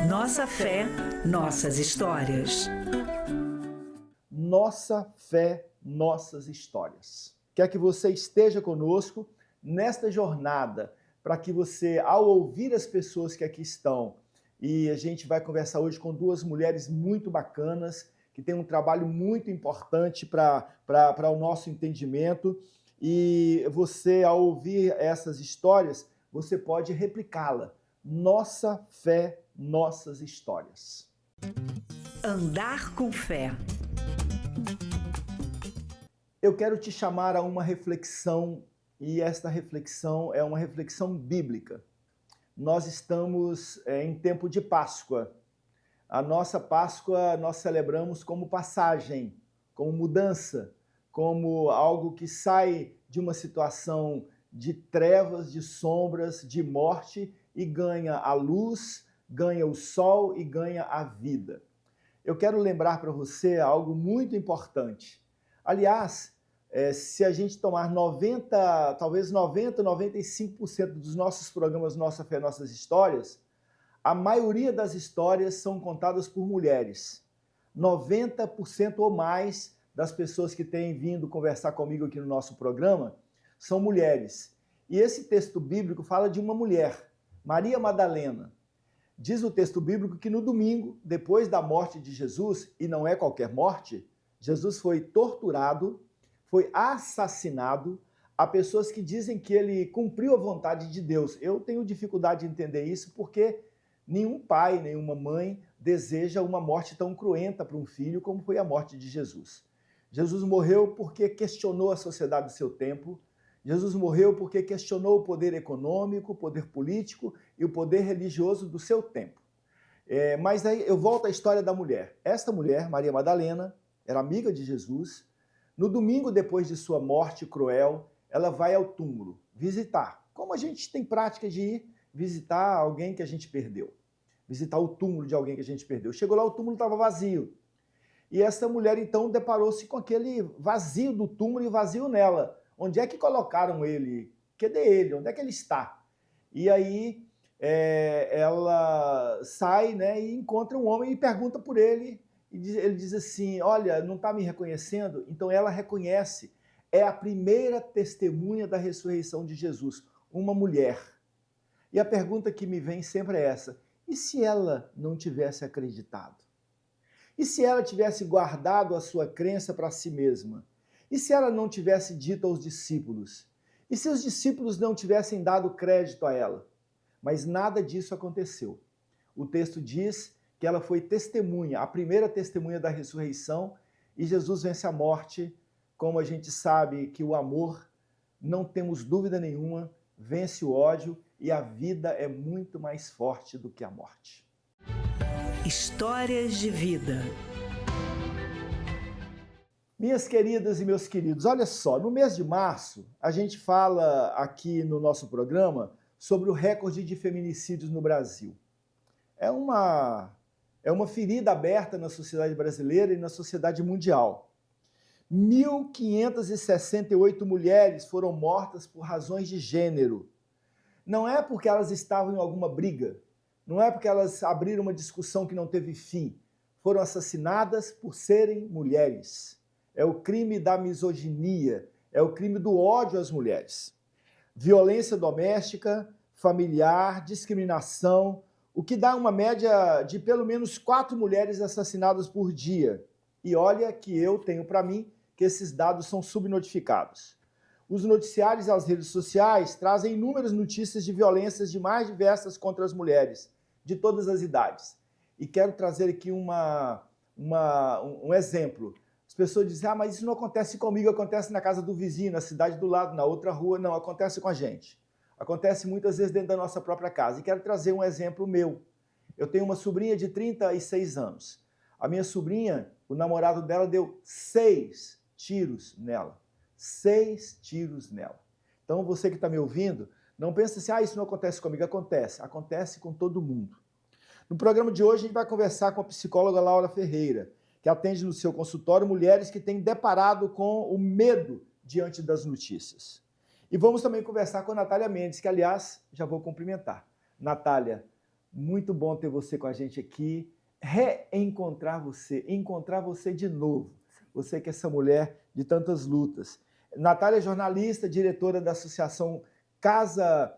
Nossa fé, nossas histórias. Nossa fé, nossas histórias. Quer que você esteja conosco nesta jornada, para que você, ao ouvir as pessoas que aqui estão, e a gente vai conversar hoje com duas mulheres muito bacanas, que têm um trabalho muito importante para o nosso entendimento, e você, ao ouvir essas histórias, você pode replicá-la. Nossa fé, nossas histórias. Andar com fé. Eu quero te chamar a uma reflexão, e esta reflexão é uma reflexão bíblica. Nós estamos em tempo de Páscoa. A nossa Páscoa nós celebramos como passagem, como mudança, como algo que sai de uma situação de trevas, de sombras, de morte e ganha a luz, ganha o sol e ganha a vida. Eu quero lembrar para você algo muito importante. Aliás, se a gente tomar 90, talvez 90, 95% dos nossos programas Nossa Fé, Nossas Histórias, a maioria das histórias são contadas por mulheres. 90% ou mais das pessoas que têm vindo conversar comigo aqui no nosso programa são mulheres. E esse texto bíblico fala de uma mulher, Maria Madalena. Diz o texto bíblico que no domingo, depois da morte de Jesus, e não é qualquer morte, Jesus foi torturado, foi assassinado. Há pessoas que dizem que ele cumpriu a vontade de Deus. Eu tenho dificuldade de entender isso porque nenhum pai, nenhuma mãe deseja uma morte tão cruenta para um filho como foi a morte de Jesus. Jesus morreu porque questionou a sociedade do seu tempo. Jesus morreu porque questionou o poder econômico, o poder político e o poder religioso do seu tempo. Mas aí eu volto à história da mulher. Esta mulher, Maria Madalena, era amiga de Jesus. No domingo, depois de sua morte cruel, ela vai ao túmulo visitar. Como a gente tem prática de ir visitar alguém que a gente perdeu. Visitar o túmulo de alguém que a gente perdeu. Chegou lá, o túmulo estava vazio. E essa mulher, então, deparou-se com aquele vazio do túmulo e vazio nela. Onde é que colocaram ele? Cadê ele? Onde é que ele está? E aí ela sai, né, e encontra um homem e pergunta por ele. E ele diz assim, olha, não está me reconhecendo? Então ela reconhece. É a primeira testemunha da ressurreição de Jesus, uma mulher. E a pergunta que me vem sempre é essa, e se ela não tivesse acreditado? E se ela tivesse guardado a sua crença para si mesma? E se ela não tivesse dito aos discípulos? E se os discípulos não tivessem dado crédito a ela? Mas nada disso aconteceu. O texto diz que ela foi testemunha, a primeira testemunha da ressurreição, e Jesus vence a morte, como a gente sabe que o amor, não temos dúvida nenhuma, vence o ódio e a vida é muito mais forte do que a morte. Histórias de vida. Minhas queridas e meus queridos, olha só, no mês de março, a gente fala aqui no nosso programa sobre o recorde de feminicídios no Brasil. É uma ferida aberta na sociedade brasileira e na sociedade mundial. 1.568 mulheres foram mortas por razões de gênero. Não é porque elas estavam em alguma briga, não é porque elas abriram uma discussão que não teve fim. Foram assassinadas por serem mulheres. É o crime da misoginia, é o crime do ódio às mulheres. Violência doméstica, familiar, discriminação, o que dá uma média de pelo menos 4 mulheres assassinadas por dia. E olha que eu tenho para mim que esses dados são subnotificados. Os noticiários e as redes sociais trazem inúmeras notícias de violências de mais diversas contra as mulheres, de todas as idades. E quero trazer aqui um exemplo. As pessoas dizem, mas isso não acontece comigo, acontece na casa do vizinho, na cidade do lado, na outra rua. Não, acontece com a gente. Acontece muitas vezes dentro da nossa própria casa. E quero trazer um exemplo meu. Eu tenho uma sobrinha de 36 anos. A minha sobrinha, o namorado dela deu 6 tiros nela. 6 tiros nela. Então, você que está me ouvindo, não pense assim, isso não acontece comigo. Acontece. Acontece com todo mundo. No programa de hoje, a gente vai conversar com a psicóloga Laura Ferreira, que atende no seu consultório mulheres que têm deparado com o medo diante das notícias. E vamos também conversar com a Natália Mendes, que, aliás, já vou cumprimentar. Natália, Muito bom ter você com a gente aqui, reencontrar você, encontrar você de novo. Você que é essa mulher de tantas lutas. Natália é jornalista, diretora da Associação Casa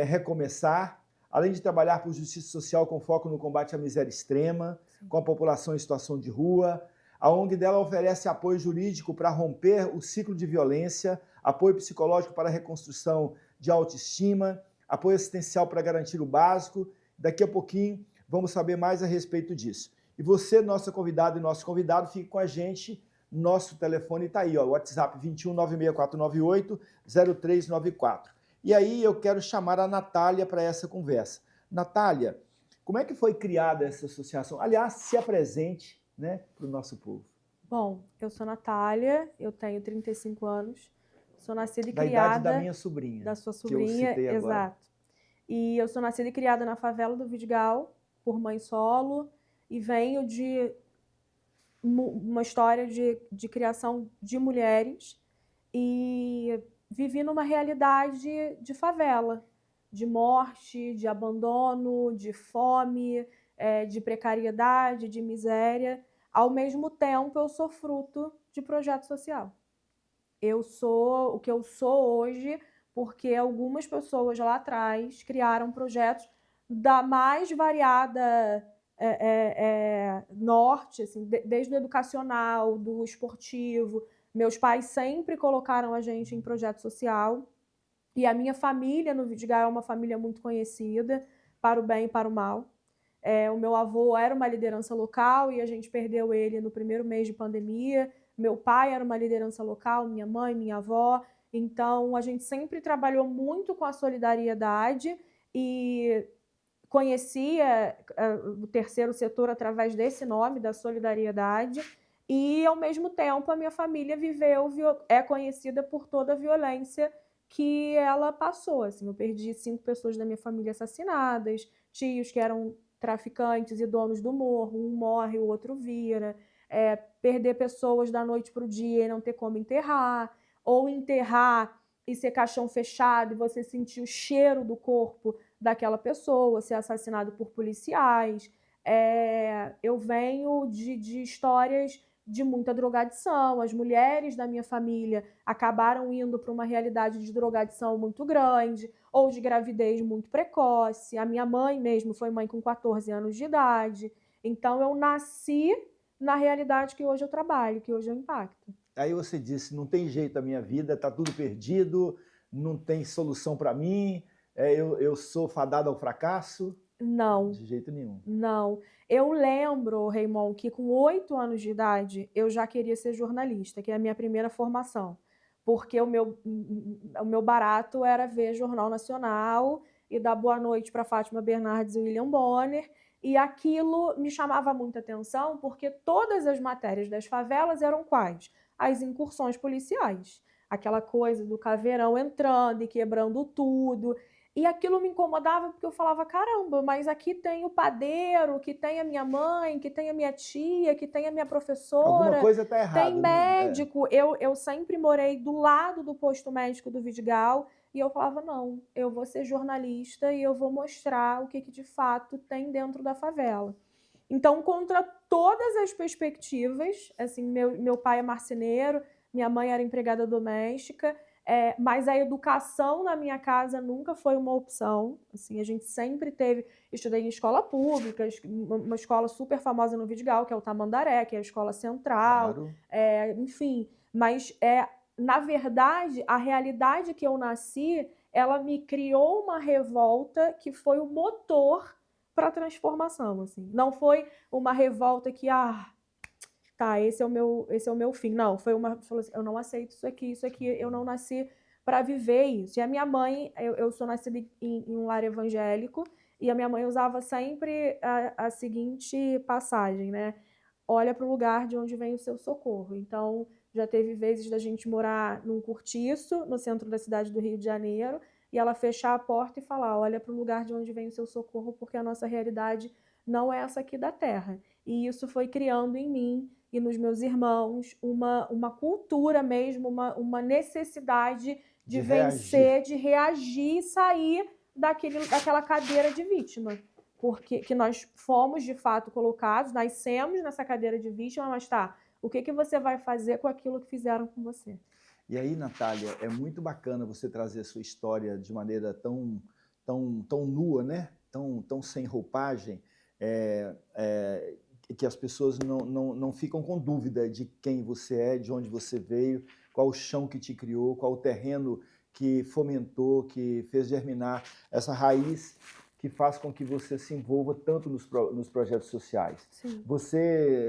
Recomeçar, além de trabalhar por justiça social com foco no combate à miséria extrema, com a população em situação de rua. A ONG dela oferece apoio jurídico para romper o ciclo de violência, apoio psicológico para a reconstrução de autoestima, apoio assistencial para garantir o básico. Daqui a pouquinho vamos saber mais a respeito disso. E você, nossa convidada e nosso convidado, fique com a gente. Nosso telefone está aí, ó, WhatsApp 21 96498 0394. E aí eu quero chamar a Natália para essa conversa. Natália, como é que foi criada essa associação? Aliás, se apresente, né, para o nosso povo. Bom, eu sou Natália, eu tenho 35 anos, sou nascida e Da criada... idade da minha sobrinha. Da sua sobrinha, que eu citei agora. exato. E eu sou nascida e criada na favela do Vidigal, por mãe solo, e venho de uma história de criação de mulheres, e vivi numa realidade de favela, de morte, de abandono, de fome, de precariedade, de miséria. Ao mesmo tempo, eu sou fruto de projeto social. Eu sou o que eu sou hoje porque algumas pessoas lá atrás criaram projetos da mais variada norte, assim, desde o educacional, do esportivo. Meus pais sempre colocaram a gente em projeto social. E a minha família no Vidigal é uma família muito conhecida, para o bem e para o mal. O meu avô era uma liderança local e a gente perdeu ele no primeiro mês de pandemia. Meu pai era uma liderança local, minha mãe, minha avó. Então, a gente sempre trabalhou muito com a solidariedade e conhecia o terceiro setor através desse nome, da solidariedade. E, ao mesmo tempo, a minha família é conhecida por toda a violência que ela passou. Assim, eu perdi 5 pessoas da minha família assassinadas, tios que eram traficantes e donos do morro, um morre, o outro vira, perder pessoas da noite para o dia e não ter como enterrar, ou enterrar e ser caixão fechado e você sentir o cheiro do corpo daquela pessoa, ser assassinado por policiais. Eu venho de histórias de muita drogadição. As mulheres da minha família acabaram indo para uma realidade de drogadição muito grande ou de gravidez muito precoce. A minha mãe mesmo foi mãe com 14 anos de idade. Então, eu nasci na realidade que hoje eu trabalho, que hoje eu impacto. Aí você disse, não tem jeito a minha vida, está tudo perdido, não tem solução para mim, eu sou fadada ao fracasso? Não. De jeito nenhum. Não. Eu lembro, Raymond, que com 8 anos de idade eu já queria ser jornalista, que é a minha primeira formação. Porque o meu barato era ver Jornal Nacional e dar boa noite para Fátima Bernardes e William Bonner. E aquilo me chamava muita atenção porque todas as matérias das favelas eram quais? As incursões policiais. Aquela coisa do caveirão entrando e quebrando tudo. E aquilo me incomodava porque eu falava, caramba, mas aqui tem o padeiro, que tem a minha mãe, que tem a minha tia, que tem a minha professora. Alguma coisa está errada. Tem médico. Eu sempre morei do lado do posto médico do Vidigal e eu falava, não, eu vou ser jornalista e eu vou mostrar o que de fato tem dentro da favela. Então, contra todas as perspectivas, assim, meu pai é marceneiro, minha mãe era empregada doméstica, mas a educação na minha casa nunca foi uma opção. Assim, a gente sempre teve... Estudei em escola pública, uma escola super famosa no Vidigal, que é o Tamandaré, que é a escola central. Claro. Enfim, mas, na verdade, a realidade que eu nasci, ela me criou uma revolta que foi o motor para a transformação. Assim. Não foi uma revolta que... tá, esse é o meu fim. Não, falou assim, eu não aceito isso aqui, eu não nasci para viver isso. E a minha mãe, eu sou nascida em um lar evangélico, e a minha mãe usava sempre a seguinte passagem, né? Olha para o lugar de onde vem o seu socorro. Então, já teve vezes da gente morar num cortiço, no centro da cidade do Rio de Janeiro, e ela fechar a porta e falar, olha para o lugar de onde vem o seu socorro, porque a nossa realidade não é essa aqui da terra. E isso foi criando em mim e nos meus irmãos uma cultura mesmo, uma necessidade de vencer, de reagir e sair daquela cadeira de vítima. porque que nós fomos de fato colocados, nascemos nessa cadeira de vítima, mas tá, o que que você vai fazer com aquilo que fizeram com você? E aí, Natália, é muito bacana você trazer a sua história de maneira tão nua, né? Tão sem roupagem, que as pessoas não ficam com dúvida de quem você é, de onde você veio, qual o chão que te criou, qual o terreno que fomentou, que fez germinar essa raiz que faz com que você se envolva tanto nos projetos sociais. Sim.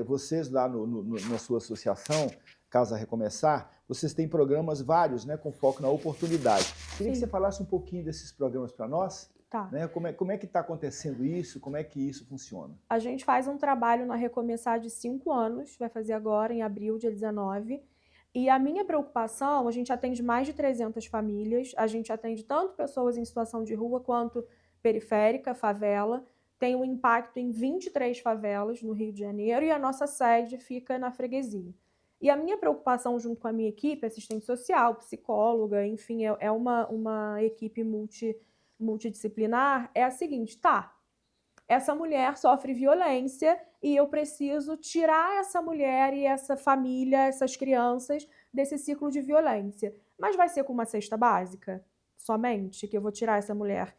Vocês lá na sua associação, Casa Recomeçar, vocês têm programas vários, né, com foco na oportunidade. Queria que você falasse um pouquinho desses programas para nós. Tá. Né? Como é que está acontecendo isso? Como é que isso funciona? A gente faz um trabalho na Recomeçar de 5 anos, vai fazer agora em abril, dia 19. E a minha preocupação, a gente atende mais de 300 famílias, a gente atende tanto pessoas em situação de rua quanto periférica, favela, tem um impacto em 23 favelas no Rio de Janeiro e a nossa sede fica na freguesia. E a minha preocupação junto com a minha equipe, assistente social, psicóloga, enfim, é uma equipe multidisciplinar, é a seguinte, tá, essa mulher sofre violência e eu preciso tirar essa mulher e essa família, essas crianças desse ciclo de violência. Mas vai ser com uma cesta básica somente que eu vou tirar essa mulher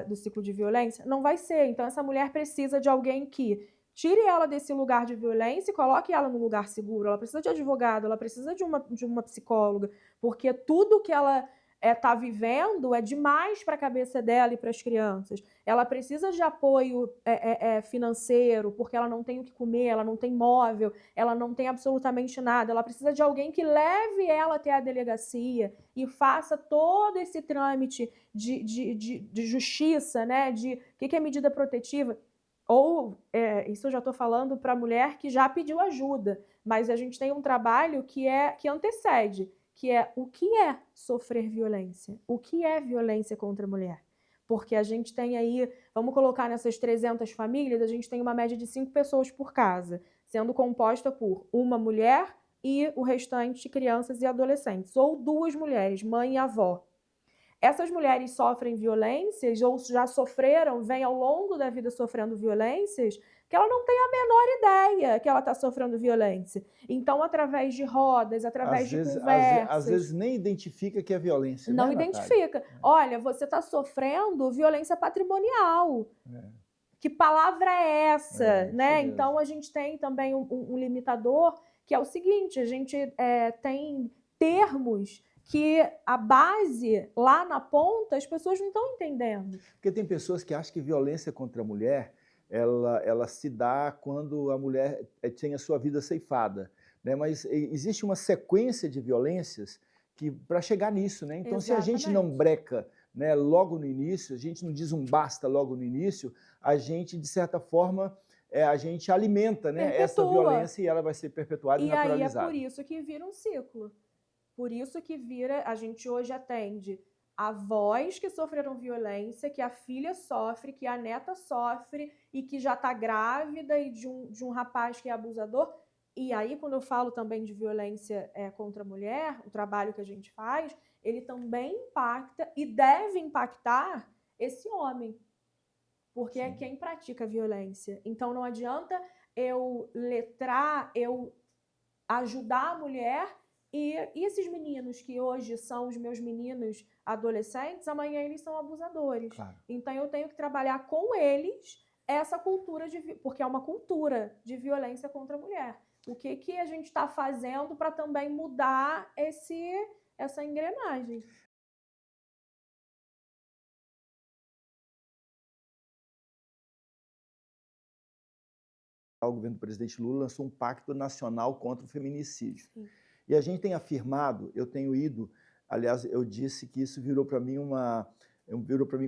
do ciclo de violência? Não vai ser. Então essa mulher precisa de alguém que tire ela desse lugar de violência e coloque ela no lugar seguro. Ela precisa de advogado, ela precisa de uma psicóloga, porque tudo que ela está vivendo é demais para a cabeça dela e para as crianças. Ela precisa de apoio financeiro, porque ela não tem o que comer, ela não tem móvel, ela não tem absolutamente nada. Ela precisa de alguém que leve ela até a delegacia e faça todo esse trâmite de justiça, né? De o que é medida protetiva. Ou, isso eu já estou falando para a mulher que já pediu ajuda, mas a gente tem um trabalho que antecede, que é o que é sofrer violência, o que é violência contra a mulher. Porque a gente tem aí, vamos colocar nessas 300 famílias, a gente tem uma média de 5 pessoas por casa, sendo composta por uma mulher e o restante crianças e adolescentes, ou 2 mulheres, mãe e avó. Essas mulheres sofrem violências ou já sofreram, vêm ao longo da vida sofrendo violências, que ela não tem a menor ideia que ela está sofrendo violência. Então, através de rodas, através de conversas... Às vezes nem identifica que é violência, não, né, identifica. Olha, você está sofrendo violência patrimonial. Que palavra é essa? Né? Então, a gente tem também um limitador, que é o seguinte, a gente tem termos que a base, lá na ponta, as pessoas não estão entendendo. Porque tem pessoas que acham que violência contra a mulher, ela se dá quando a mulher tem a sua vida ceifada, né? Mas existe uma sequência de violências que para chegar nisso, né? Então, se a gente não breca, né, logo no início, a gente não diz um basta logo no início, a gente, de certa forma, a gente alimenta, né, essa violência e ela vai ser perpetuada e naturalizada. E aí é por isso que vira um ciclo. Por isso que a gente hoje atende avós que sofreram violência, que a filha sofre, que a neta sofre e que já está grávida e de um rapaz que é abusador. E aí, quando eu falo também de violência contra a mulher, o trabalho que a gente faz, ele também impacta e deve impactar esse homem, porque é quem pratica a violência. Então, não adianta eu letrar, eu ajudar a mulher e esses meninos que hoje são os meus meninos adolescentes, amanhã eles são abusadores. Claro. Então eu tenho que trabalhar com eles essa cultura, porque é uma cultura de violência contra a mulher. O que a gente está fazendo para também mudar essa engrenagem? O governo do presidente Lula lançou um pacto nacional contra o feminicídio. Sim. E a gente tem afirmado, eu tenho ido, aliás, eu disse que isso virou para mim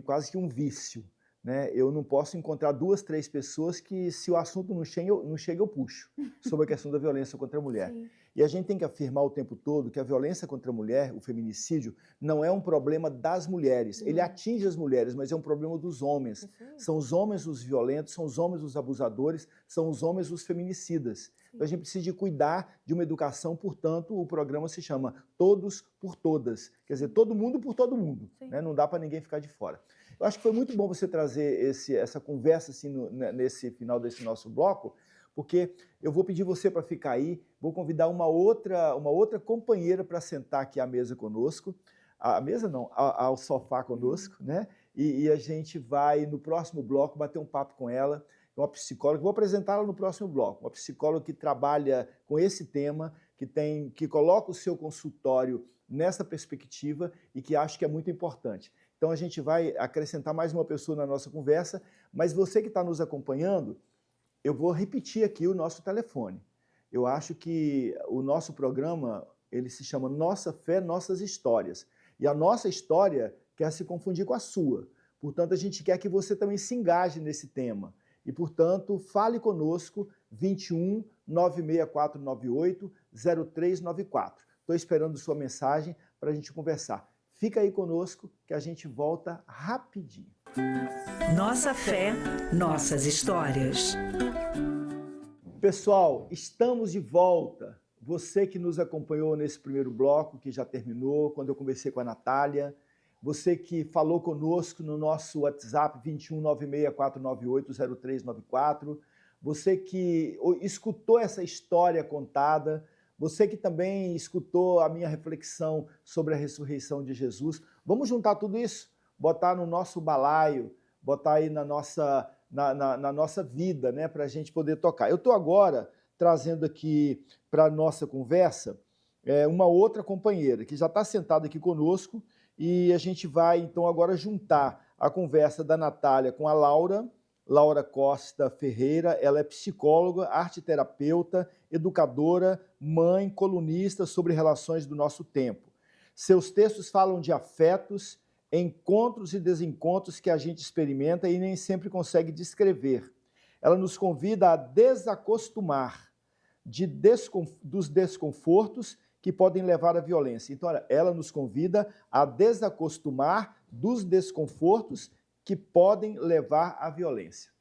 quase que um vício, né? Eu não posso encontrar 2, 3 pessoas que, se o assunto não chega, eu puxo, sobre a questão da violência contra a mulher. Sim. E a gente tem que afirmar o tempo todo que a violência contra a mulher, o feminicídio, não é um problema das mulheres. Ele atinge as mulheres, mas é um problema dos homens. São os homens os violentos, são os homens os abusadores, são os homens os feminicidas. Então a gente precisa de cuidar de uma educação, portanto, o programa se chama Todos por Todas. Quer dizer, todo mundo por todo mundo. Né? Não dá para ninguém ficar de fora. Eu acho que foi muito bom você trazer essa conversa assim, nesse final desse nosso bloco, porque eu vou pedir você para ficar aí, vou convidar uma outra companheira para sentar aqui à mesa conosco, à mesa não, ao sofá conosco, né? E a gente vai, no próximo bloco, bater um papo com ela, uma psicóloga, vou apresentá-la no próximo bloco, uma psicóloga que trabalha com esse tema, que coloca o seu consultório nessa perspectiva e que acho que é muito importante. Então a gente vai acrescentar mais uma pessoa na nossa conversa, mas você que está nos acompanhando, eu vou repetir aqui o nosso telefone. Eu acho que o nosso programa, ele se chama Nossa Fé, Nossas Histórias. E a nossa história quer se confundir com a sua. Portanto, a gente quer que você também se engaje nesse tema. E, portanto, fale conosco, 21 96498 0394. Estou esperando sua mensagem para a gente conversar. Fica aí conosco que a gente volta rapidinho. Nossa fé, nossas histórias. Pessoal, estamos de volta. Você que nos acompanhou nesse primeiro bloco, que já terminou, quando eu conversei com a Natália, você que falou conosco no nosso WhatsApp 21 96498 0394, você que escutou essa história contada, você que também escutou a minha reflexão sobre a ressurreição de Jesus. Vamos juntar tudo isso, botar no nosso balaio, botar aí na nossa vida, né, para a gente poder tocar. Eu estou agora trazendo aqui para a nossa conversa uma outra companheira que já está sentada aqui conosco e a gente vai, então, agora juntar a conversa da Natália com a Laura Costa Ferreira. Ela é psicóloga, arteterapeuta, educadora, mãe, colunista sobre relações do nosso tempo. Seus textos falam de afetos, encontros e desencontros que a gente experimenta e nem sempre consegue descrever. Ela nos convida a desacostumar dos desconfortos que podem levar à violência. Então, ela nos convida a desacostumar dos desconfortos que podem levar à violência.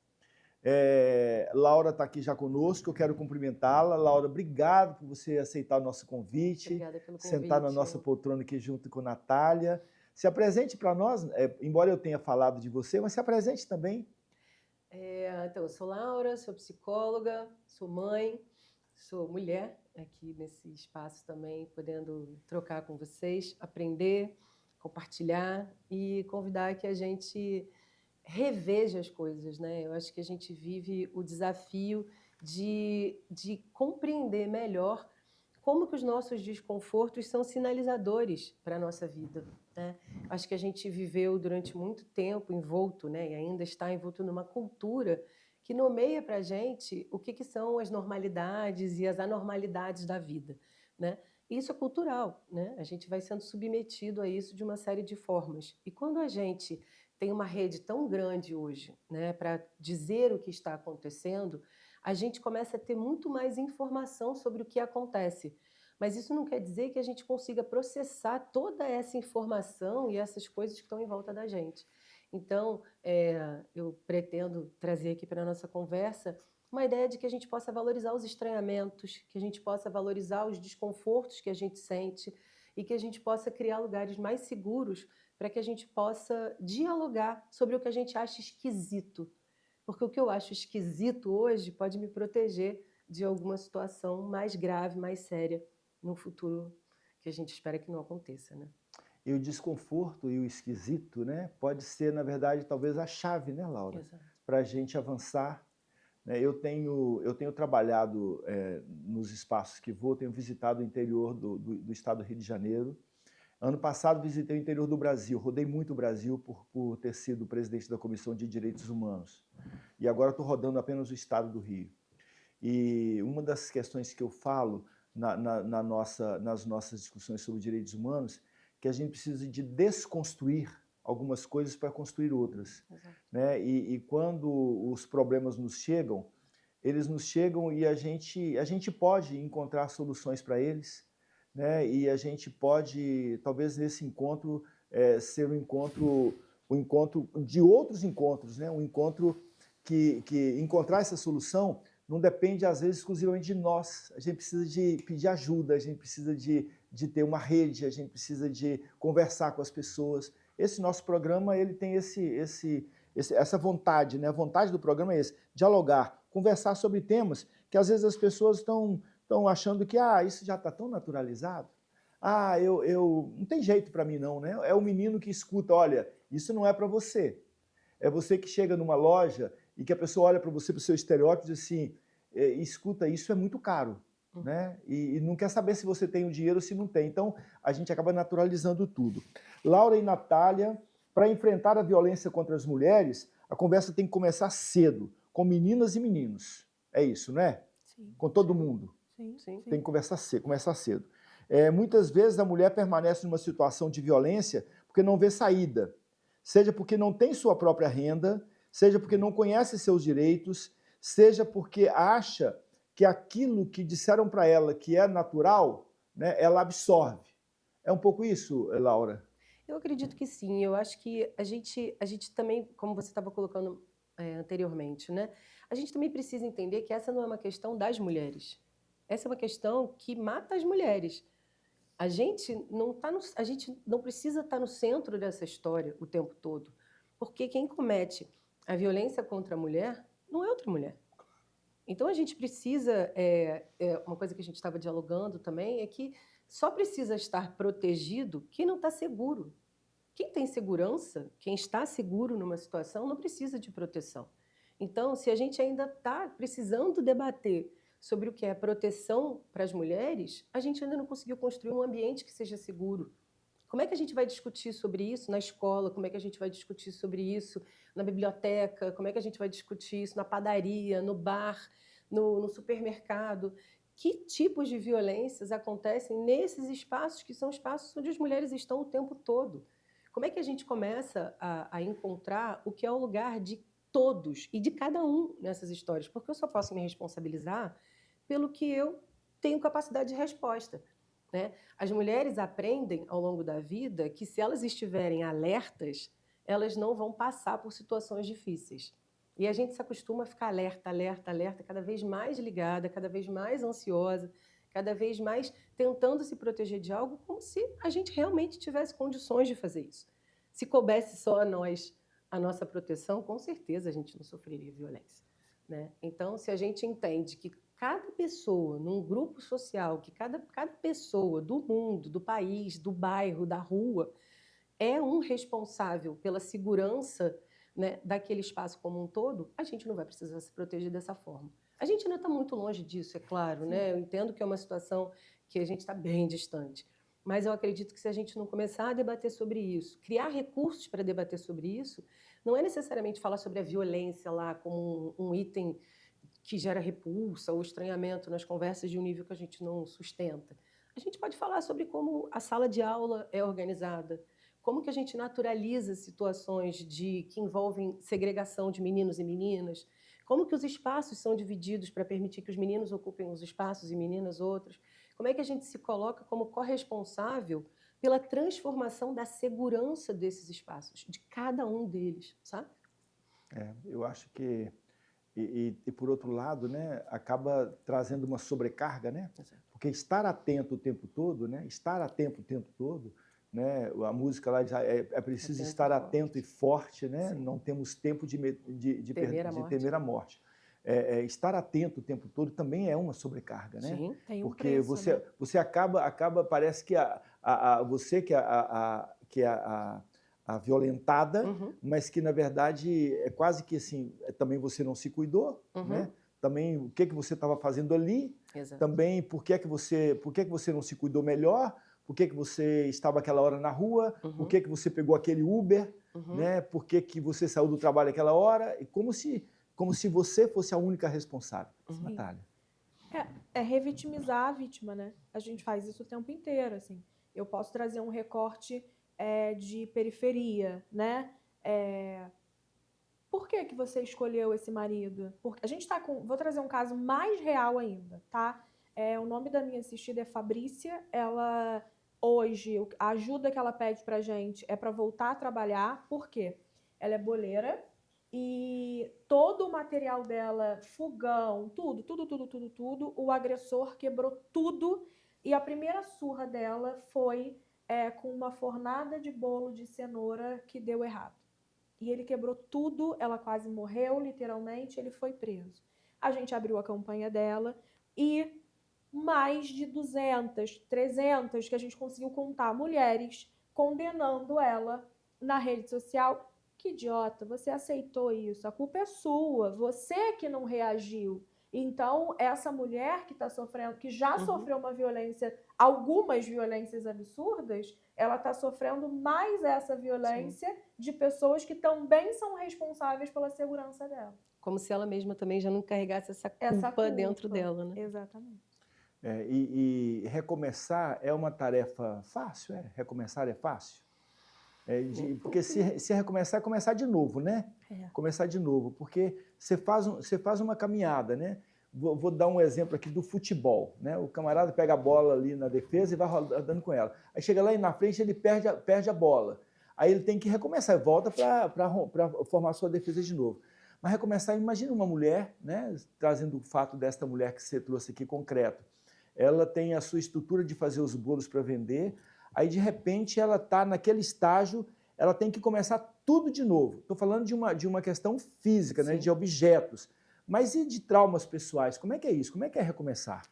Laura está aqui já conosco, eu quero cumprimentá-la. Laura, obrigado por você aceitar o nosso convite. Obrigada pelo convite. Sentar na nossa poltrona aqui junto com a Natália. Se apresente para nós, embora eu tenha falado de você, mas se apresente também. Então, eu sou Laura, sou psicóloga, sou mãe, sou mulher aqui nesse espaço também, podendo trocar com vocês, aprender, compartilhar e convidar que a gente reveja as coisas, né? Eu acho que a gente vive o desafio de compreender melhor como que os nossos desconfortos são sinalizadores para a nossa vida, né? Acho que a gente viveu durante muito tempo envolto, né? E ainda está envolto numa cultura que nomeia para a gente o que são as normalidades e as anormalidades da vida, né? Isso é cultural, né? A gente vai sendo submetido a isso de uma série de formas. E quando a gente tem uma rede tão grande hoje, né, para dizer o que está acontecendo, a gente começa a ter muito mais informação sobre o que acontece. Mas isso não quer dizer que a gente consiga processar toda essa informação e essas coisas que estão em volta da gente. Então, eu pretendo trazer aqui para a nossa conversa uma ideia de que a gente possa valorizar os estranhamentos, que a gente possa valorizar os desconfortos que a gente sente e que a gente possa criar lugares mais seguros para que a gente possa dialogar sobre o que a gente acha esquisito. Porque o que eu acho esquisito hoje pode me proteger de alguma situação mais grave, mais séria, no futuro que a gente espera que não aconteça, né? E o desconforto e o esquisito, né, pode ser, na verdade, talvez a chave, né, Laura? Para a gente avançar. Eu tenho trabalhado nos espaços que vou, tenho visitado o interior do estado do Rio de Janeiro. Ano passado visitei o interior do Brasil, rodei muito o Brasil por ter sido presidente da Comissão de Direitos Humanos. E agora estou rodando apenas o estado do Rio. E uma das questões que eu falo nas nossas discussões sobre direitos humanos, que a gente precisa de desconstruir algumas coisas para construir outras. Né? E quando os problemas nos chegam, eles nos chegam e a gente pode encontrar soluções para eles, né? E a gente pode, talvez nesse encontro, ser um encontro de outros encontros, né? Um encontro que encontrar essa solução não depende, às vezes, exclusivamente de nós. A gente precisa de pedir ajuda, a gente precisa de ter uma rede, a gente precisa de conversar com as pessoas. esse nosso programa ele tem essa vontade, né? A vontade do programa é esse, dialogar, conversar sobre temas que às vezes as pessoas estão achando que isso já está tão naturalizado. Eu não tem jeito para mim não, né? É o menino que escuta, olha, isso não é para você. É você que chega numa loja e que a pessoa olha para você, para o seu estereótipo e diz assim, escuta, isso é muito caro, né? E não quer saber se você tem o dinheiro ou se não tem. Então, a gente acaba naturalizando tudo. Laura e Natália, para enfrentar a violência contra as mulheres, a conversa tem que começar cedo, com meninas e meninos. É isso, né? Sim. Com todo mundo. Sim. Tem que começar cedo. Muitas vezes a mulher permanece numa situação de violência porque não vê saída. Seja porque não tem sua própria renda, seja porque não conhece seus direitos, seja porque acha que aquilo que disseram para ela que é natural, né, ela absorve. É um pouco isso, Laura? Eu acredito que sim. Eu acho que a gente também, como você estava colocando anteriormente, né? A gente também precisa entender que essa não é uma questão das mulheres. Essa é uma questão que mata as mulheres. A gente não precisa estar no centro dessa história o tempo todo, porque quem comete a violência contra a mulher não é outra mulher. Então a gente precisa, uma coisa que a gente estava dialogando também é que só precisa estar protegido quem não está seguro. Quem tem segurança, quem está seguro numa situação, não precisa de proteção. Então, se a gente ainda está precisando debater sobre o que é proteção para as mulheres, a gente ainda não conseguiu construir um ambiente que seja seguro. Como é que a gente vai discutir sobre isso na escola? Como é que a gente vai discutir sobre isso na biblioteca? Como é que a gente vai discutir isso na padaria, no bar, no supermercado? Que tipos de violências acontecem nesses espaços que são espaços onde as mulheres estão o tempo todo? Como é que a gente começa a encontrar o que é o lugar de todos e de cada um nessas histórias? Porque eu só posso me responsabilizar pelo que eu tenho capacidade de resposta, né? As mulheres aprendem ao longo da vida que se elas estiverem alertas, elas não vão passar por situações difíceis. E a gente se acostuma a ficar alerta, cada vez mais ligada, cada vez mais ansiosa, cada vez mais tentando se proteger de algo, como se a gente realmente tivesse condições de fazer isso. Se coubesse só a nós a nossa proteção, com certeza a gente não sofreria violência, né? Então, se a gente entende que cada pessoa, num grupo social, que cada pessoa do mundo, do país, do bairro, da rua, é um responsável pela segurança, né, daquele espaço como um todo, a gente não vai precisar se proteger dessa forma. A gente ainda está muito longe disso, é claro, né? Eu entendo que é uma situação que a gente está bem distante, mas eu acredito que se a gente não começar a debater sobre isso, criar recursos para debater sobre isso, não é necessariamente falar sobre a violência lá como um item que gera repulsa ou estranhamento nas conversas de um nível que a gente não sustenta. A gente pode falar sobre como a sala de aula é organizada, como que a gente naturaliza situações que envolvem segregação de meninos e meninas, como que os espaços são divididos para permitir que os meninos ocupem os espaços e meninas outros, como é que a gente se coloca como corresponsável pela transformação da segurança desses espaços, de cada um deles, sabe? Eu acho que e por outro lado, né, acaba trazendo uma sobrecarga, né? Porque estar atento o tempo todo, né? Estar atento o tempo todo, né? A música lá diz, é preciso estar atento e forte, né? Sim. Não temos tempo de Temer a morte. Estar atento o tempo todo também é uma sobrecarga, né? Sim, tem um Porque preço, né? você acaba parece que você que é a violentada, mas que na verdade é quase que assim, também você não se cuidou, né? Também o que você estava fazendo ali, Exato. também por que você não se cuidou melhor, por que você estava aquela hora na rua, por que você pegou aquele Uber, né? Por que você saiu do trabalho aquela hora, e como se você fosse a única responsável. Natália. É revitimizar a vítima, né? A gente faz isso o tempo inteiro, assim. Eu posso trazer um recorte de periferia, né? Por que você escolheu esse marido? Porque a gente tá com... Vou trazer um caso mais real ainda, tá? O nome da minha assistida é Fabrícia. Ela, hoje, a ajuda que ela pede pra gente é pra voltar a trabalhar. Por quê? Ela é boleira e todo o material dela, fogão, tudo, o agressor quebrou tudo. E a primeira surra dela foi com uma fornada de bolo de cenoura que deu errado. E ele quebrou tudo, ela quase morreu, literalmente, ele foi preso. A gente abriu a campanha dela e mais de 200, 300 que a gente conseguiu contar mulheres condenando ela na rede social. Que idiota, você aceitou isso, a culpa é sua, você que não reagiu. Então, essa mulher que está sofrendo, que já sofreu uma violência, algumas violências absurdas, ela está sofrendo mais essa violência de pessoas que também são responsáveis pela segurança dela. Como se ela mesma também já não carregasse essa culpa dentro dela, né? Exatamente. E recomeçar é uma tarefa fácil? Recomeçar é fácil? Porque se recomeçar, é começar de novo, né? Começar de novo, porque você faz uma caminhada, né? Vou dar um exemplo aqui do futebol, né? O camarada pega a bola ali na defesa e vai rodando com ela. Aí chega lá e na frente ele perde a bola. Aí ele tem que recomeçar, volta para formar sua defesa de novo. Mas recomeçar, imagina uma mulher, né? Trazendo o fato desta mulher que você trouxe aqui concreto. Ela tem a sua estrutura de fazer os bolos para vender, aí de repente ela está naquele estágio, ela tem que começar tudo de novo. Estou falando de uma questão física, né, de objetos. Mas e de traumas pessoais? Como é que é isso? Como é que é recomeçar?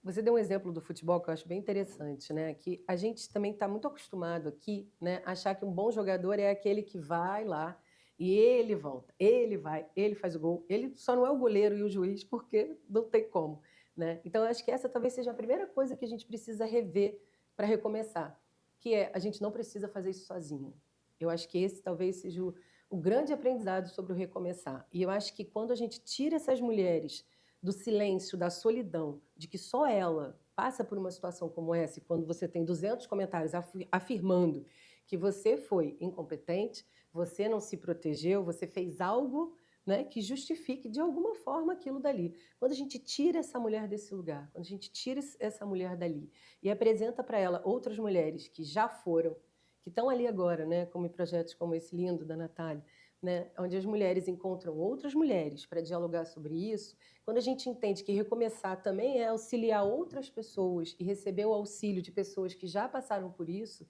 Você deu um exemplo do futebol que eu acho bem interessante, né? Que a gente também está muito acostumado aqui, né, a achar que um bom jogador é aquele que vai lá e ele volta, ele vai, ele faz o gol. Ele só não é o goleiro e o juiz porque não tem como, né? Então, eu acho que essa talvez seja a primeira coisa que a gente precisa rever para recomeçar, que é a gente não precisa fazer isso sozinho. Eu acho que esse talvez seja o grande aprendizado sobre o recomeçar. E eu acho que quando a gente tira essas mulheres do silêncio, da solidão, de que só ela passa por uma situação como essa, e quando você tem 200 comentários afirmando que você foi incompetente, você não se protegeu, você fez algo, né, que justifique de alguma forma aquilo dali. Quando a gente tira essa mulher desse lugar, quando a gente tira essa mulher dali e apresenta para ela outras mulheres que já foram, que estão ali agora, né, como em projetos como esse lindo da Natália, né, onde as mulheres encontram outras mulheres para dialogar sobre isso, quando a gente entende que recomeçar também é auxiliar outras pessoas e receber o auxílio de pessoas que já passaram por isso,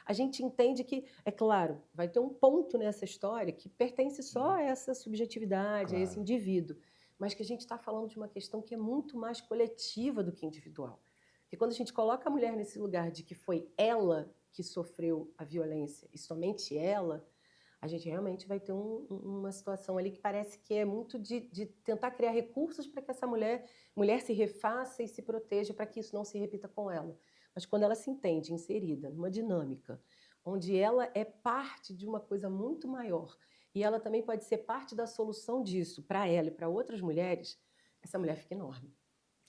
a gente entende que, é claro, vai ter um ponto nessa história que pertence só a essa subjetividade, a esse indivíduo, mas que a gente está falando de uma questão que é muito mais coletiva do que individual. Porque quando a gente coloca a mulher nesse lugar de que foi ela que sofreu a violência e somente ela, a gente realmente vai ter uma situação ali que parece que é muito de tentar criar recursos para que essa mulher se refaça e se proteja para que isso não se repita com ela. Mas quando ela se entende inserida numa dinâmica onde ela é parte de uma coisa muito maior e ela também pode ser parte da solução disso para ela e para outras mulheres, essa mulher fica enorme.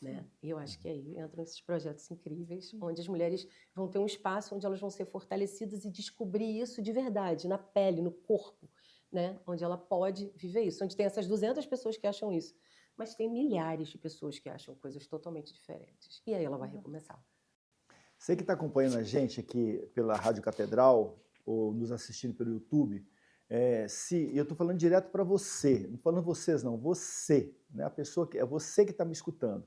Né? E eu acho que aí entram esses projetos incríveis, onde as mulheres vão ter um espaço onde elas vão ser fortalecidas e descobrir isso de verdade, na pele, no corpo, né? Onde ela pode viver isso, onde tem essas 200 pessoas que acham isso, mas tem milhares de pessoas que acham coisas totalmente diferentes. E aí ela vai recomeçar. Você que está acompanhando a gente aqui pela Rádio Catedral ou nos assistindo pelo YouTube, eu estou falando direto para você, não falando vocês não, você, né? A pessoa que é você que está me escutando.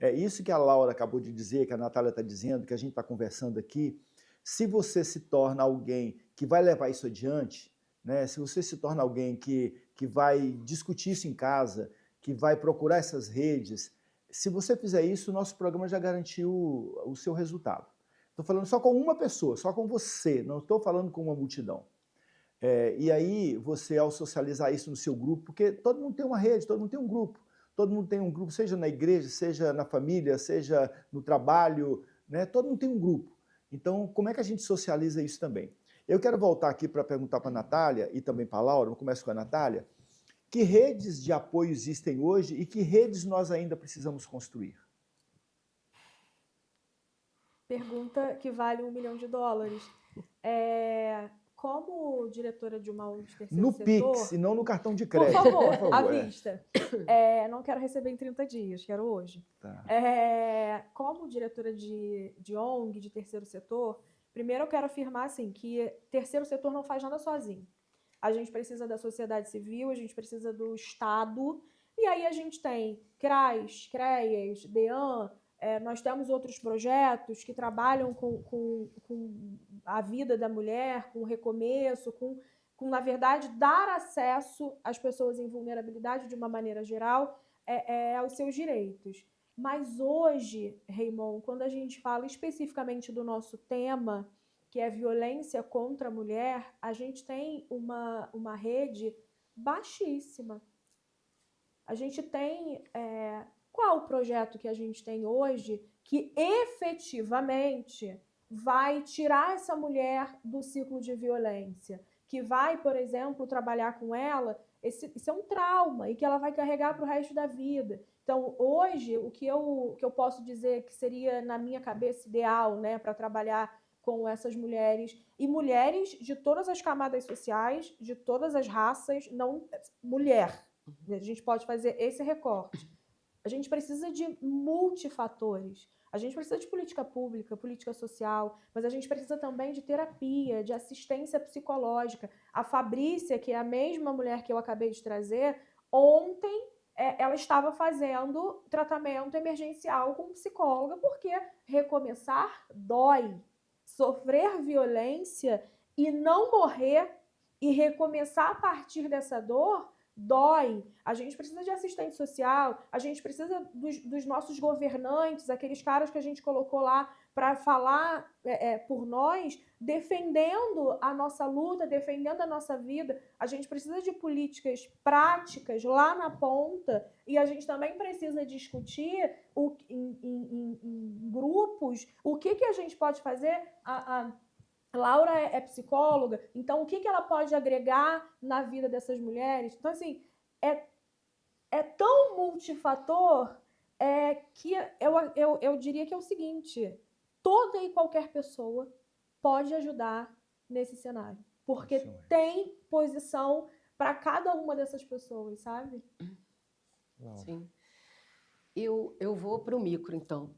É isso que a Laura acabou de dizer, que a Natália está dizendo, que a gente está conversando aqui. Se você se torna alguém que vai levar isso adiante, né? Se você se torna alguém que vai discutir isso em casa, que vai procurar essas redes, se você fizer isso, o nosso programa já garantiu o seu resultado. Estou falando só com uma pessoa, só com você, não estou falando com uma multidão. E aí, você, ao socializar isso no seu grupo, porque todo mundo tem uma rede, todo mundo tem um grupo, seja na igreja, seja na família, seja no trabalho, né? Todo mundo tem um grupo. Então, como é que a gente socializa isso também? Eu quero voltar aqui para perguntar para a Natália e também para a Laura, vamos começar com a Natália, que redes de apoio existem hoje e que redes nós ainda precisamos construir? Pergunta que vale $1 milhão. Como diretora de uma ONG de terceiro no setor... Pix e não no cartão de crédito. Por favor, à vista. Não quero receber em 30 dias, quero hoje. Tá. Como diretora de ONG, de terceiro setor, primeiro eu quero afirmar assim, que terceiro setor não faz nada sozinho. A gente precisa da sociedade civil, a gente precisa do Estado, e aí a gente tem CRAS, CREAS, DEAN, Nós temos outros projetos que trabalham com a vida da mulher, com o recomeço, na verdade, dar acesso às pessoas em vulnerabilidade de uma maneira geral aos seus direitos. Mas hoje, Raymond, quando a gente fala especificamente do nosso tema, que é violência contra a mulher, a gente tem uma rede baixíssima. A gente tem... Qual o projeto que a gente tem hoje que efetivamente vai tirar essa mulher do ciclo de violência? Que vai, por exemplo, trabalhar com ela, isso é um trauma e que ela vai carregar para o resto da vida. Então, hoje, o que eu posso dizer que seria, na minha cabeça, ideal, né, para trabalhar com essas mulheres, e mulheres de todas as camadas sociais, de todas as raças, não mulher. A gente pode fazer esse recorte. A gente precisa de multifatores. A gente precisa de política pública, política social, mas a gente precisa também de terapia, de assistência psicológica. A Fabrícia, que é a mesma mulher que eu acabei de trazer, ontem ela estava fazendo tratamento emergencial com psicóloga, porque recomeçar dói. Sofrer violência e não morrer e recomeçar a partir dessa dor dói. A gente precisa de assistente social, a gente precisa dos nossos governantes, aqueles caras que a gente colocou lá para falar por nós, defendendo a nossa luta, defendendo a nossa vida. A gente precisa de políticas práticas lá na ponta e a gente também precisa discutir em grupos o que a gente pode fazer. A Laura é psicóloga, então o que ela pode agregar na vida dessas mulheres? Então, assim, é tão multifator que eu diria que é o seguinte: toda e qualquer pessoa pode ajudar nesse cenário, porque tem posição para cada uma dessas pessoas, sabe? Sim. Eu vou para o micro, então,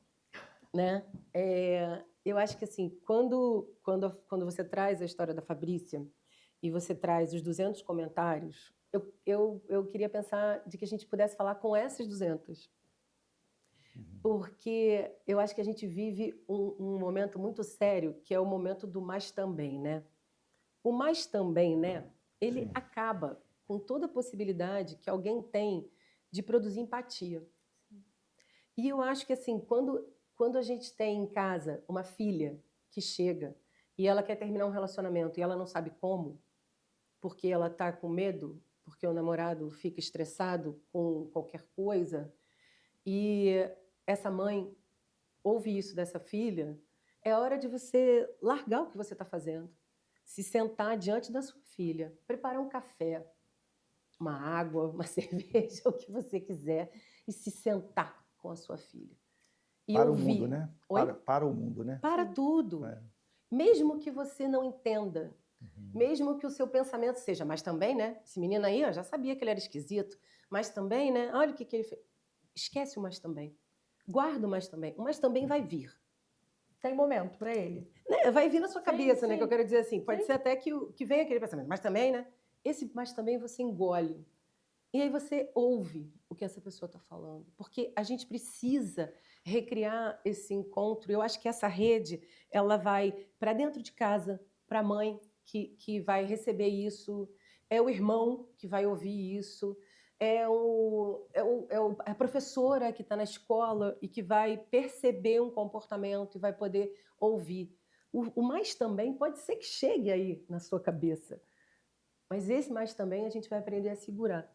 né? Eu acho que, assim, quando você traz a história da Fabrícia e você traz os 200 comentários, eu queria pensar de que a gente pudesse falar com essas 200. Porque eu acho que a gente vive um momento muito sério, que é o momento do mas também, né? O mas também, né? Ele acaba com toda a possibilidade que alguém tem de produzir empatia. E eu acho que, assim, quando a gente tem em casa uma filha que chega e ela quer terminar um relacionamento e ela não sabe como, porque ela está com medo, porque o namorado fica estressado com qualquer coisa, e essa mãe ouve isso dessa filha, é hora de você largar o que você está fazendo, se sentar diante da sua filha, preparar um café, uma água, uma cerveja, o que você quiser, e se sentar com a sua filha. E para ouvir. O mundo, né? Para o mundo, né? Para tudo. Mesmo que você não entenda, mesmo que o seu pensamento seja, mas também, né? Esse menino aí, eu já sabia que ele era esquisito, mas também, né? Olha o que ele fez. Esquece o mas também. Guarda o mas também. O mas também vai vir. Tem momento para ele. Né? Vai vir na sua cabeça, sim. né? Que eu quero dizer assim, pode ser até que venha aquele pensamento, mas também, né? Esse mas também você engole. E aí você ouve o que essa pessoa está falando. Porque a gente precisa recriar esse encontro. Eu acho que essa rede, ela vai para dentro de casa, para a mãe que vai receber isso, é o irmão que vai ouvir isso, a professora que está na escola e que vai perceber um comportamento e vai poder ouvir. O mais também pode ser que chegue aí na sua cabeça. Mas esse mais também a gente vai aprender a segurar.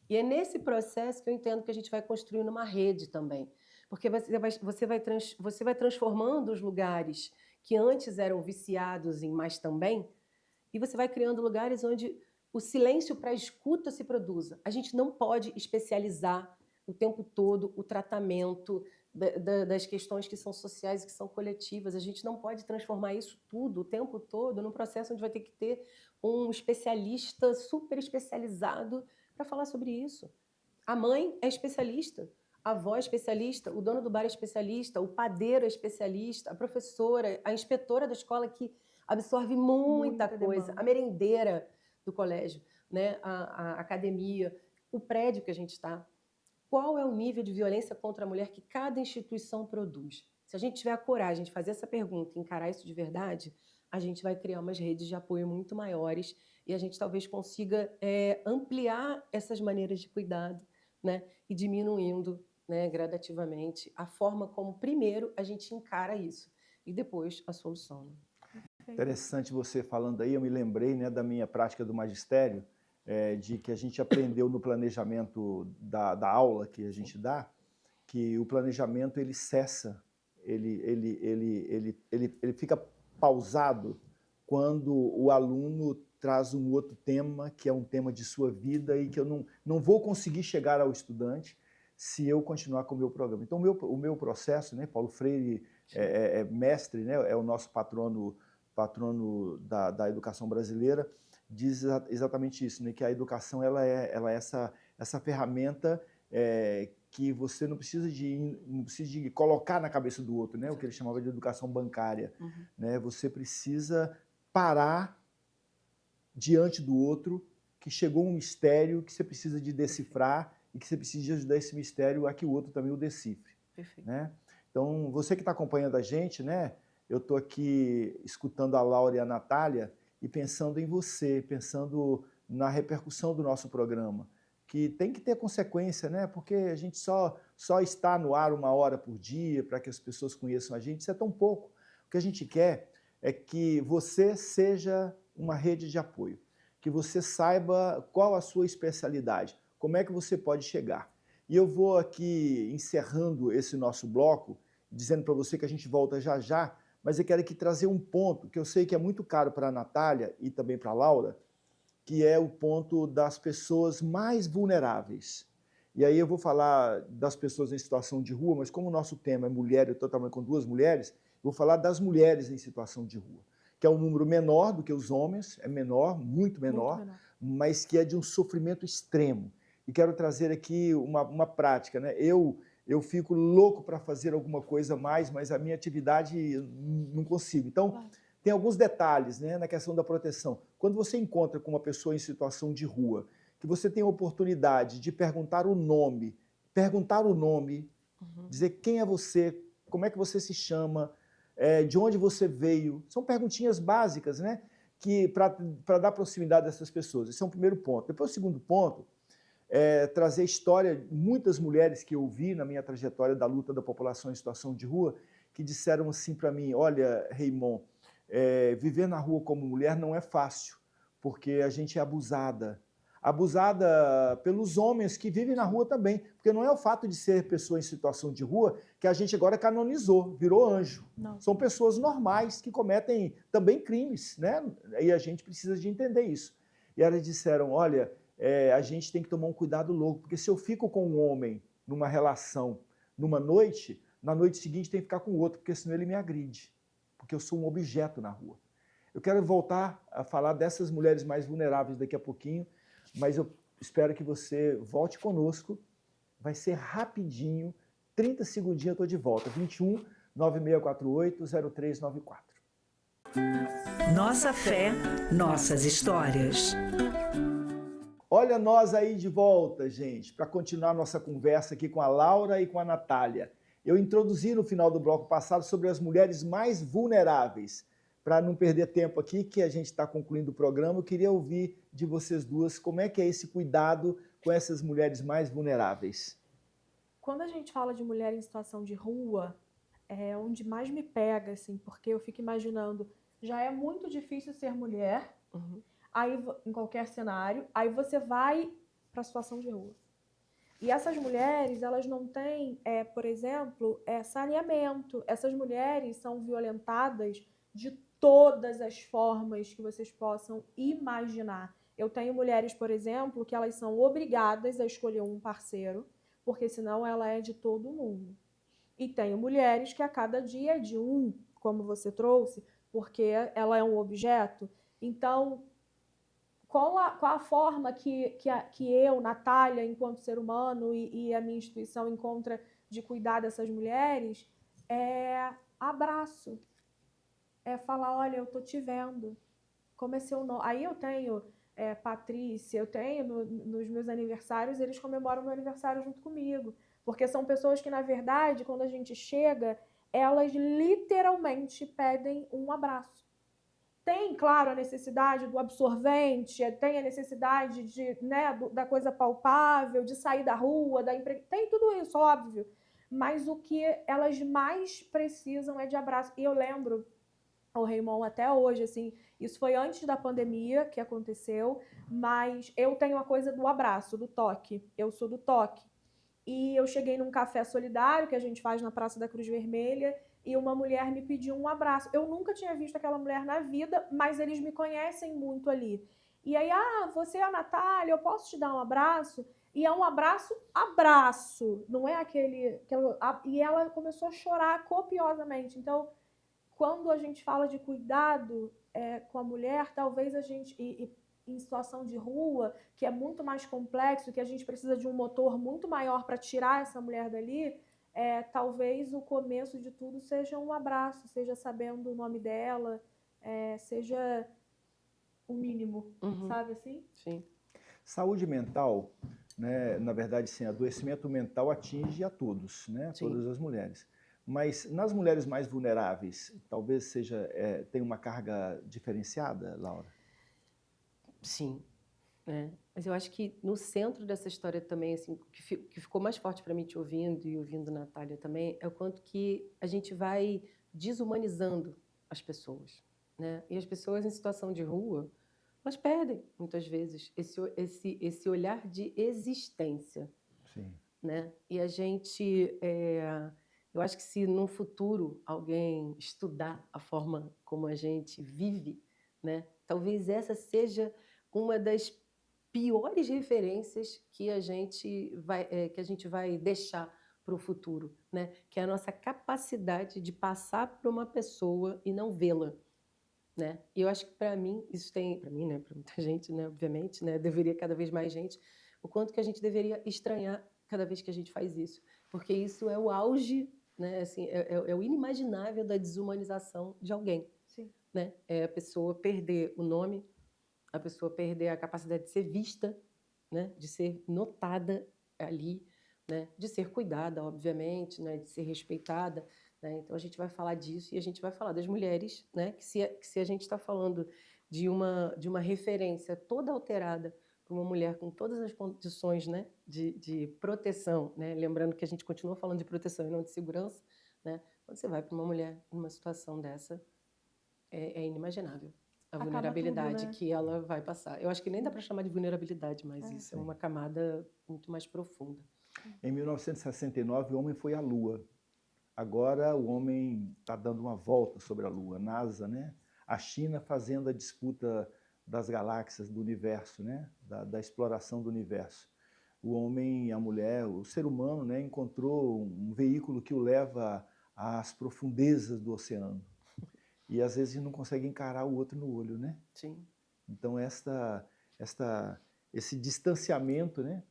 E é nesse processo que eu entendo que a gente vai construindo uma rede também. Porque você vai transformando os lugares que antes eram viciados em mais também, e você vai criando lugares onde o silêncio para a escuta se produza. A gente não pode especializar o tempo todo o tratamento das questões que são sociais e que são coletivas. A gente não pode transformar isso tudo o tempo todo num processo onde vai ter que ter um especialista super especializado para falar sobre isso. A mãe é especialista, a avó é especialista, o dono do bar é especialista, o padeiro é especialista, a professora, a inspetora da escola que absorve muita coisa, demanda. A merendeira do colégio, né? A academia, o prédio que a gente está. qual é o nível de violência contra a mulher que cada instituição produz. Se a gente tiver a coragem de fazer essa pergunta e encarar isso de verdade, a gente vai criar umas redes de apoio muito maiores e a gente talvez consiga ampliar essas maneiras de cuidado, né? E diminuindo, né, gradativamente a forma como, primeiro, a gente encara isso e depois a solução. Né? Interessante você falando aí, eu me lembrei, né, da minha prática do magistério, de que a gente aprendeu no planejamento da aula que a gente dá, que o planejamento ele cessa, ele fica pausado quando o aluno traz um outro tema, que é um tema de sua vida e que eu não vou conseguir chegar ao estudante se eu continuar com o meu programa. Então, o meu processo, né, Paulo Freire é mestre, né, é o nosso patrono da educação brasileira, diz exatamente isso, né, que a educação ela é essa ferramenta que você não precisa de colocar na cabeça do outro, né, o que ele chamava de educação bancária. Uhum. Né, você precisa parar diante do outro, que chegou um mistério que você precisa de decifrar e que você precisa de ajudar esse mistério a que o outro também o decifre. Perfeito. Né? Então, você que está acompanhando a gente, né, eu estou aqui escutando a Laura e a Natália e pensando em você, pensando na repercussão do nosso programa, que tem que ter consequência, né? Porque a gente só está no ar 1 hora por dia para que as pessoas conheçam a gente, isso é tão pouco. O que a gente quer é que você seja uma rede de apoio, que você saiba qual a sua especialidade, como é que você pode chegar. E eu vou aqui encerrando esse nosso bloco, dizendo para você que a gente volta já já, mas eu quero aqui trazer um ponto que eu sei que é muito caro para a Natália e também para a Laura, que é o ponto das pessoas mais vulneráveis. E aí eu vou falar das pessoas em situação de rua, mas como o nosso tema é mulher, eu estou trabalhando com 2 mulheres, eu vou falar das mulheres em situação de rua, que é um número menor do que os homens, é menor, muito menor, mas que é de um sofrimento extremo. E quero trazer aqui uma prática, né? Eu fico louco para fazer alguma coisa mais, mas a minha atividade não consigo. Então, tem alguns detalhes, né, na questão da proteção. Quando você encontra com uma pessoa em situação de rua, que você tem a oportunidade de perguntar o nome, dizer quem é você, como é que você se chama, de onde você veio. São perguntinhas básicas, né, que para dar proximidade dessas pessoas. Esse é um primeiro ponto. Depois, o segundo ponto é trazer história, muitas mulheres que eu vi na minha trajetória da luta da população em situação de rua, que disseram assim para mim, olha, Raymond, viver na rua como mulher não é fácil, porque a gente é abusada pelos homens que vivem na rua também, porque não é o fato de ser pessoa em situação de rua que a gente agora canonizou, virou anjo. Não. São pessoas normais que cometem também crimes, né? E a gente precisa de entender isso. E elas disseram, olha, a gente tem que tomar um cuidado louco, porque se eu fico com um homem numa relação, numa noite, na noite seguinte tem que ficar com o outro, porque senão ele me agride, porque eu sou um objeto na rua. Eu quero voltar a falar dessas mulheres mais vulneráveis daqui a pouquinho, mas eu espero que você volte conosco, vai ser rapidinho, 30 segundinhos eu estou de volta, 21 9648 0394. Nossa fé, nossas histórias. Olha nós aí de volta, gente, para continuar nossa conversa aqui com a Laura e com a Natália. Eu introduzi no final do bloco passado sobre as mulheres mais vulneráveis. Para não perder tempo aqui, que a gente está concluindo o programa, eu queria ouvir de vocês duas como é que é esse cuidado com essas mulheres mais vulneráveis. Quando a gente fala de mulher em situação de rua, é onde mais me pega, assim, porque eu fico imaginando, já é muito difícil ser mulher, aí em qualquer cenário, aí você vai para a situação de rua. E essas mulheres, elas não têm, por exemplo, saneamento. Essas mulheres são violentadas de todas as formas que vocês possam imaginar. Eu tenho mulheres, por exemplo, que elas são obrigadas a escolher um parceiro, porque senão ela é de todo mundo. E tenho mulheres que a cada dia é de um, como você trouxe, porque ela é um objeto. Então, qual a forma que eu, Natália, enquanto ser humano e a minha instituição encontra de cuidar dessas mulheres? É abraço. É falar, olha, eu tô te vendo. Como é seu nome? Aí eu tenho Patrícia, eu tenho nos meus aniversários, eles comemoram meu aniversário junto comigo. Porque são pessoas que, na verdade, quando a gente chega, elas literalmente pedem um abraço. Tem, claro, a necessidade do absorvente, tem a necessidade da coisa palpável, de sair da rua, tem tudo isso, óbvio. Mas o que elas mais precisam é de abraço. E eu lembro, o Raymond, até hoje, assim, isso foi antes da pandemia que aconteceu, mas eu tenho a coisa do abraço, do toque. Eu sou do toque. E eu cheguei num café solidário que a gente faz na Praça da Cruz Vermelha e uma mulher me pediu um abraço. Eu nunca tinha visto aquela mulher na vida, mas eles me conhecem muito ali. E aí, você é a Natália, eu posso te dar um abraço? E é um abraço, abraço, não é e ela começou a chorar copiosamente. Então, quando a gente fala de cuidado com a mulher, talvez a gente, em situação de rua, que é muito mais complexo, que a gente precisa de um motor muito maior para tirar essa mulher dali, talvez o começo de tudo seja um abraço, seja sabendo o nome dela, seja o mínimo, sabe assim? Sim. Saúde mental, né, na verdade, sim, adoecimento mental atinge a todos, né, Sim. todas as mulheres. Mas nas mulheres mais vulneráveis, talvez tenha uma carga diferenciada, Laura? Sim. Mas eu acho que no centro dessa história também, assim, que ficou mais forte para mim te ouvindo e ouvindo a Natália também, é o quanto que a gente vai desumanizando as pessoas, né? E as pessoas em situação de rua, elas perdem, muitas vezes, esse olhar de existência, Sim. né? E a gente, eu acho que se no futuro alguém estudar a forma como a gente vive, né? Talvez essa seja uma das piores referências que a gente vai deixar para o futuro, né? Que é a nossa capacidade de passar por uma pessoa e não vê-la, né? E eu acho que para mim isso tem, para mim, né? Para muita gente, né? Obviamente, né? Deveria cada vez mais gente, o quanto que a gente deveria estranhar cada vez que a gente faz isso, porque isso é o auge, né? Assim, é o inimaginável da desumanização de alguém, Sim. né? É a pessoa perder o nome, a pessoa perder a capacidade de ser vista, né? De ser notada ali, né? De ser cuidada, obviamente, né? De ser respeitada, né? Então a gente vai falar disso e a gente vai falar das mulheres, né? Que se a gente está falando de uma referência toda alterada para uma mulher com todas as condições, né? De proteção, né? Lembrando que a gente continua falando de proteção e não de segurança, né? Quando você vai para uma mulher numa situação dessa, é inimaginável a Acaba vulnerabilidade tudo, né? que ela vai passar. Eu acho que nem dá para chamar de vulnerabilidade, mas isso é uma camada muito mais profunda. Em 1969, o homem foi à Lua. Agora o homem está dando uma volta sobre a Lua. NASA, né? A China fazendo a disputa das galáxias, do universo, né? Da exploração do universo. O homem e a mulher, o ser humano, né? Encontrou um veículo que o leva às profundezas do oceano. E às vezes não consegue encarar o outro no olho, né? Sim. Então esse distanciamento, né?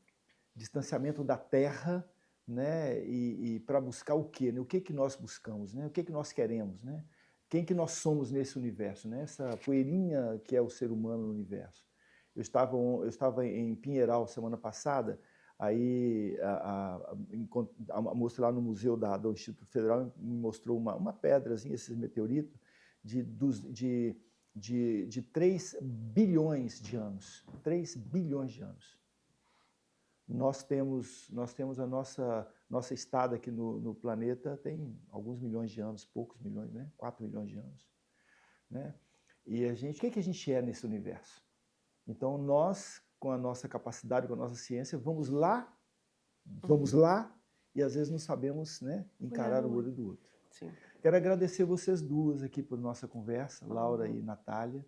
Distanciamento da Terra, né? E para buscar o quê? Né? O que nós buscamos, né? O que nós queremos, né? Quem que nós somos nesse universo, né? Essa poeirinha que é o ser humano no universo. Eu estava em Pinheiral semana passada, aí a moça lá no museu do Instituto Federal me mostrou uma pedrazinha, esses meteoritos, de 3 bilhões de anos. 3 bilhões de anos. Nós temos a nossa estada aqui no planeta tem alguns milhões de anos, poucos milhões, né? 4 milhões de anos, né? E o que a gente é nesse universo? Então nós, com a nossa capacidade, com a nossa ciência, vamos lá, e às vezes não sabemos, né, encarar o olho do outro. Sim. Quero agradecer vocês duas aqui por nossa conversa, Laura e Natália,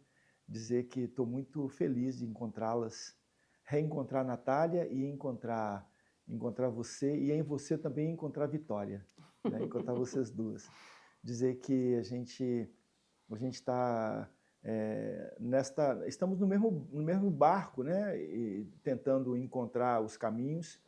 dizer que estou muito feliz de encontrá-las, reencontrar a Natália e encontrar você, e em você também encontrar a Vitória, né? Encontrar vocês duas. Dizer que a gente está estamos no mesmo barco, né? E tentando encontrar os caminhos,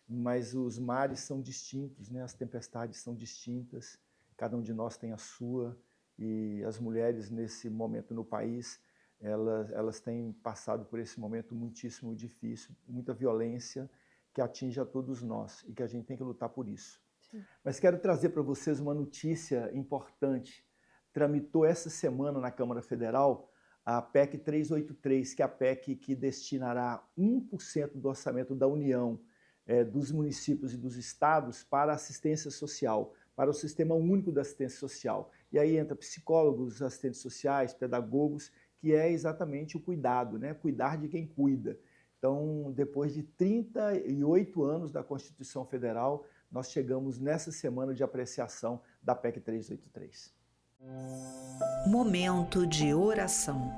mas os mares são distintos, né? As tempestades são distintas, cada um de nós tem a sua, e as mulheres nesse momento no país elas têm passado por esse momento muitíssimo difícil, muita violência que atinge a todos nós e que a gente tem que lutar por isso. Sim. Mas quero trazer para vocês uma notícia importante. Tramitou essa semana na Câmara Federal a PEC 383, que é a PEC que destinará 1% do orçamento da União, dos municípios e dos estados para assistência social, para o Sistema Único da Assistência Social. E aí entra psicólogos, assistentes sociais, pedagogos, que é exatamente o cuidado, né? Cuidar de quem cuida. Então, depois de 38 anos da Constituição Federal, nós chegamos nessa semana de apreciação da PEC 383. Momento de oração.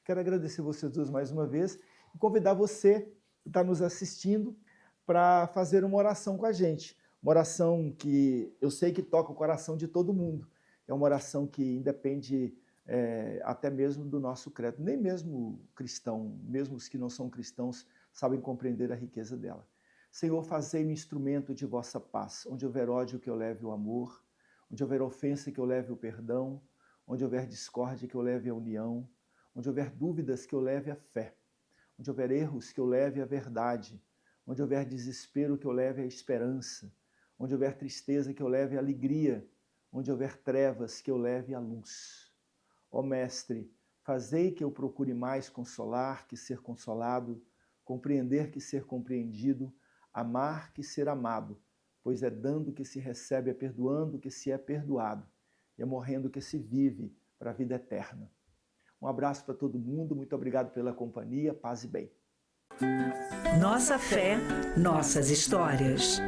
Quero agradecer vocês dois mais uma vez e convidar você que está nos assistindo para fazer uma oração com a gente. Uma oração que eu sei que toca o coração de todo mundo. É uma oração que independe até mesmo do nosso credo. Nem mesmo cristão, mesmo os que não são cristãos, sabem compreender a riqueza dela. Senhor, fazei-me instrumento de vossa paz. Onde houver ódio, que eu leve o amor. Onde houver ofensa, que eu leve o perdão. Onde houver discórdia, que eu leve a união. Onde houver dúvidas, que eu leve a fé. Onde houver erros, que eu leve a verdade. Onde houver desespero, que eu leve a esperança. Onde houver tristeza, que eu leve a alegria. Onde houver trevas, que eu leve a luz. Ó Mestre, fazei que eu procure mais consolar que ser consolado, compreender que ser compreendido, amar que ser amado, pois é dando que se recebe, é perdoando que se é perdoado, e é morrendo que se vive para a vida eterna. Um abraço para todo mundo, muito obrigado pela companhia, paz e bem. Nossa fé, nossas histórias.